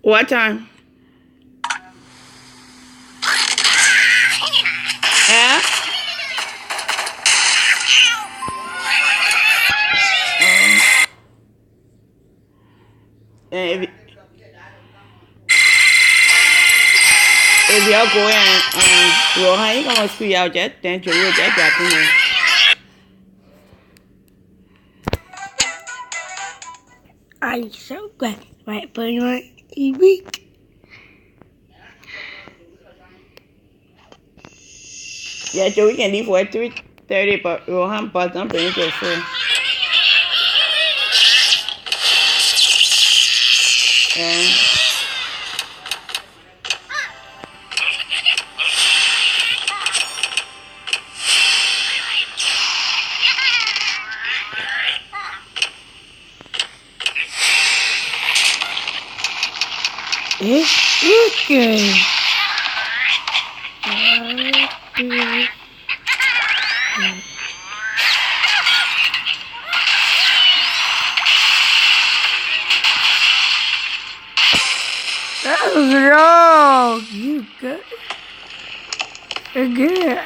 What time? Huh? If y'all go in, Rohan, you gonna squeeze out that, then you will get that in there. I'm so glad. Right, but you want a week. Yeah, so we can leave for 3:30, but Rohan bought something into 4. Yeah. Okay. That was wrong. You got again.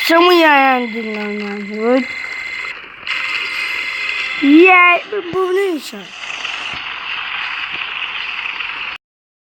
Some yang din lang. Yeah, bubunin siya.